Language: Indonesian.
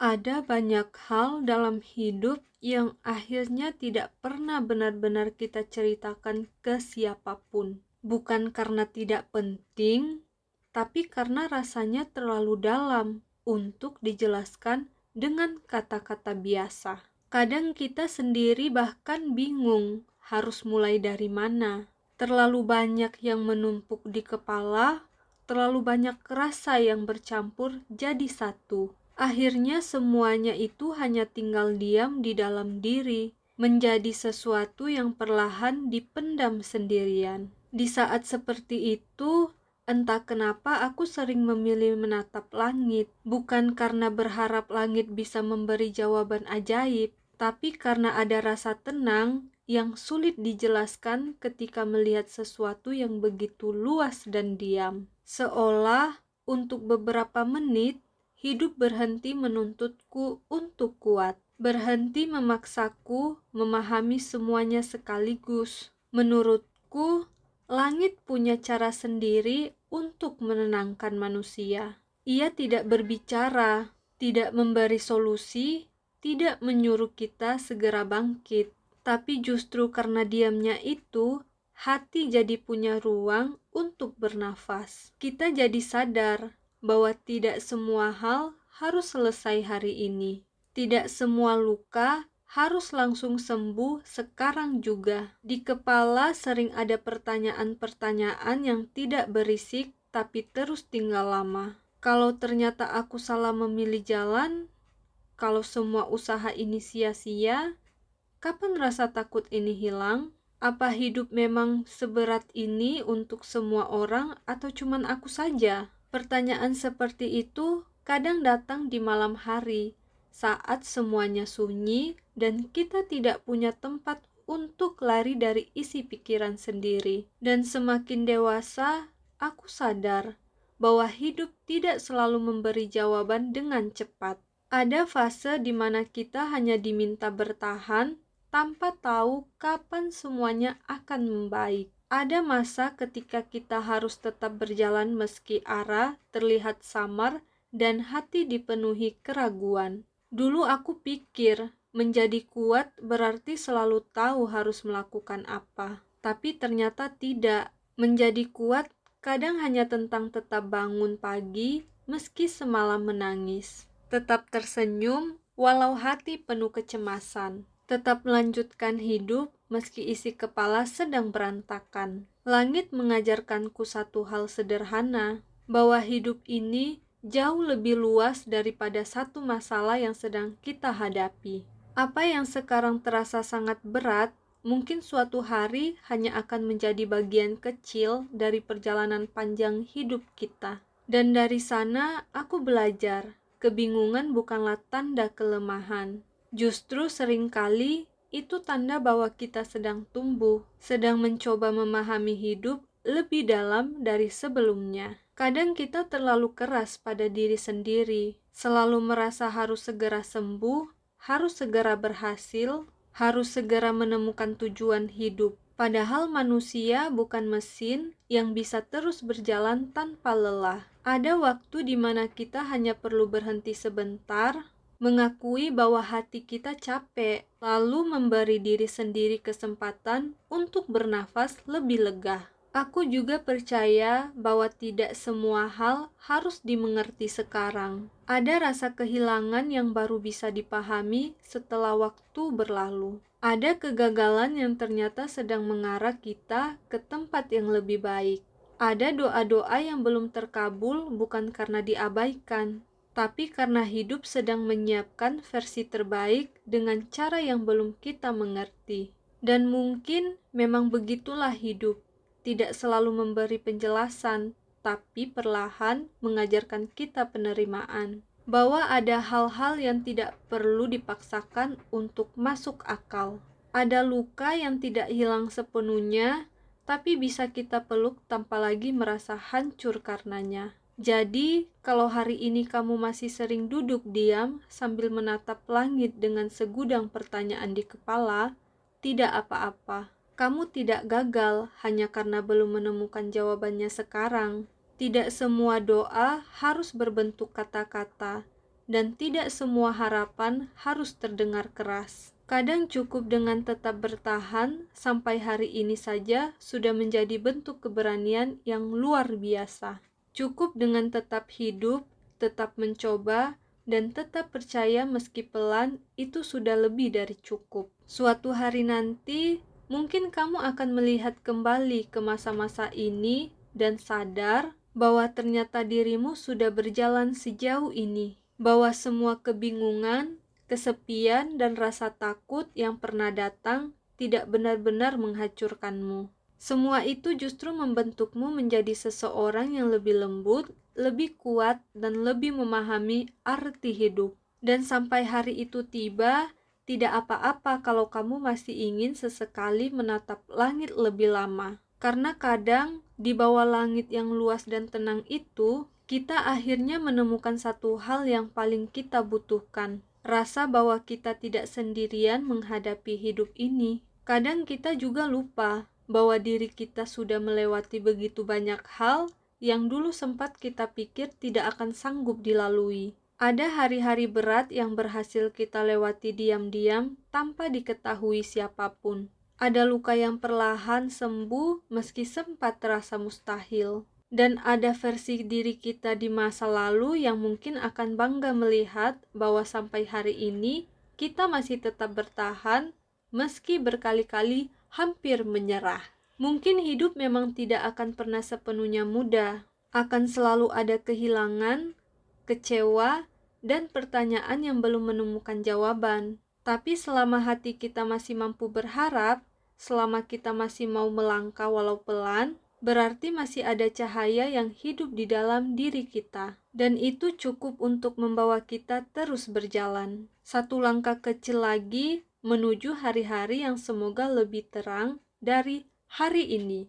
Ada banyak hal dalam hidup yang akhirnya tidak pernah benar-benar kita ceritakan ke siapapun. Bukan karena tidak penting, tapi karena rasanya terlalu dalam untuk dijelaskan dengan kata-kata biasa. Kadang kita sendiri bahkan bingung harus mulai dari mana. Terlalu banyak yang menumpuk di kepala, terlalu banyak rasa yang bercampur jadi satu. Akhirnya semuanya itu hanya tinggal diam di dalam diri, menjadi sesuatu yang perlahan dipendam sendirian. Di saat seperti itu, entah kenapa aku sering memilih menatap langit, bukan karena berharap langit bisa memberi jawaban ajaib, tapi karena ada rasa tenang yang sulit dijelaskan ketika melihat sesuatu yang begitu luas dan diam. Seolah untuk beberapa menit, hidup berhenti menuntutku untuk kuat, berhenti memaksaku memahami semuanya sekaligus. Menurutku, langit punya cara sendiri untuk menenangkan manusia. Ia tidak berbicara, tidak memberi solusi, tidak menyuruh kita segera bangkit. Tapi justru karena diamnya itu, hati jadi punya ruang untuk bernafas. Kita jadi sadar bahwa tidak semua hal harus selesai hari ini. Tidak semua luka harus langsung sembuh sekarang juga. Di kepala sering ada pertanyaan-pertanyaan yang tidak berisik tapi terus tinggal lama. Kalau ternyata aku salah memilih jalan, kalau semua usaha ini sia-sia, kapan rasa takut ini hilang? Apa hidup memang seberat ini untuk semua orang atau cuman aku saja? Pertanyaan seperti itu kadang datang di malam hari, saat semuanya sunyi dan kita tidak punya tempat untuk lari dari isi pikiran sendiri. Dan semakin dewasa, aku sadar bahwa hidup tidak selalu memberi jawaban dengan cepat. Ada fase di mana kita hanya diminta bertahan tanpa tahu kapan semuanya akan membaik. Ada masa ketika kita harus tetap berjalan meski arah terlihat samar dan hati dipenuhi keraguan. Dulu aku pikir menjadi kuat berarti selalu tahu harus melakukan apa. Tapi ternyata tidak. Menjadi kuat kadang hanya tentang tetap bangun pagi meski semalam menangis. Tetap tersenyum walau hati penuh kecemasan. Tetap melanjutkan hidup meski isi kepala sedang berantakan. Langit mengajarkanku satu hal sederhana, bahwa hidup ini jauh lebih luas daripada satu masalah yang sedang kita hadapi. Apa yang sekarang terasa sangat berat, mungkin suatu hari hanya akan menjadi bagian kecil dari perjalanan panjang hidup kita. Dan dari sana aku belajar, kebingungan bukanlah tanda kelemahan. Justru seringkali itu tanda bahwa kita sedang tumbuh, sedang mencoba memahami hidup lebih dalam dari sebelumnya. Kadang kita terlalu keras pada diri sendiri, selalu merasa harus segera sembuh, harus segera berhasil, harus segera menemukan tujuan hidup. Padahal manusia bukan mesin yang bisa terus berjalan tanpa lelah. Ada waktu di mana kita hanya perlu berhenti sebentar, mengakui bahwa hati kita capek, lalu memberi diri sendiri kesempatan untuk bernafas lebih lega. Aku juga percaya bahwa tidak semua hal harus dimengerti sekarang. Ada rasa kehilangan yang baru bisa dipahami setelah waktu berlalu. Ada kegagalan yang ternyata sedang mengarah kita ke tempat yang lebih baik. Ada doa-doa yang belum terkabul bukan karena diabaikan, tapi karena hidup sedang menyiapkan versi terbaik dengan cara yang belum kita mengerti. Dan mungkin memang begitulah hidup, tidak selalu memberi penjelasan, tapi perlahan mengajarkan kita penerimaan. Bahwa ada hal-hal yang tidak perlu dipaksakan untuk masuk akal. Ada luka yang tidak hilang sepenuhnya, tapi bisa kita peluk tanpa lagi merasa hancur karenanya. Jadi, kalau hari ini kamu masih sering duduk diam sambil menatap langit dengan segudang pertanyaan di kepala, tidak apa-apa. Kamu tidak gagal hanya karena belum menemukan jawabannya sekarang. Tidak semua doa harus berbentuk kata-kata, dan tidak semua harapan harus terdengar keras. Kadang cukup dengan tetap bertahan sampai hari ini saja sudah menjadi bentuk keberanian yang luar biasa. Cukup dengan tetap hidup, tetap mencoba, dan tetap percaya meski pelan, itu sudah lebih dari cukup. Suatu hari nanti, mungkin kamu akan melihat kembali ke masa-masa ini dan sadar bahwa ternyata dirimu sudah berjalan sejauh ini, bahwa semua kebingungan, kesepian, dan rasa takut yang pernah datang tidak benar-benar menghancurkanmu. Semua itu justru membentukmu menjadi seseorang yang lebih lembut, lebih kuat, dan lebih memahami arti hidup. Dan sampai hari itu tiba, tidak apa-apa kalau kamu masih ingin sesekali menatap langit lebih lama. Karena kadang di bawah langit yang luas dan tenang itu, kita akhirnya menemukan satu hal yang paling kita butuhkan. Rasa bahwa kita tidak sendirian menghadapi hidup ini. Kadang kita juga lupa bahwa diri kita sudah melewati begitu banyak hal yang dulu sempat kita pikir tidak akan sanggup dilalui. Ada hari-hari berat yang berhasil kita lewati diam-diam tanpa diketahui siapapun. Ada luka yang perlahan sembuh meski sempat terasa mustahil. Dan ada versi diri kita di masa lalu yang mungkin akan bangga melihat bahwa sampai hari ini kita masih tetap bertahan meski berkali-kali hampir menyerah. Mungkin hidup memang tidak akan pernah sepenuhnya mudah. Akan selalu ada kehilangan, kecewa, dan pertanyaan yang belum menemukan jawaban. Tapi selama hati kita masih mampu berharap, selama kita masih mau melangkah walau pelan, berarti masih ada cahaya yang hidup di dalam diri kita. Dan itu cukup untuk membawa kita terus berjalan. Satu langkah kecil lagi menuju hari-hari yang semoga lebih terang dari hari ini.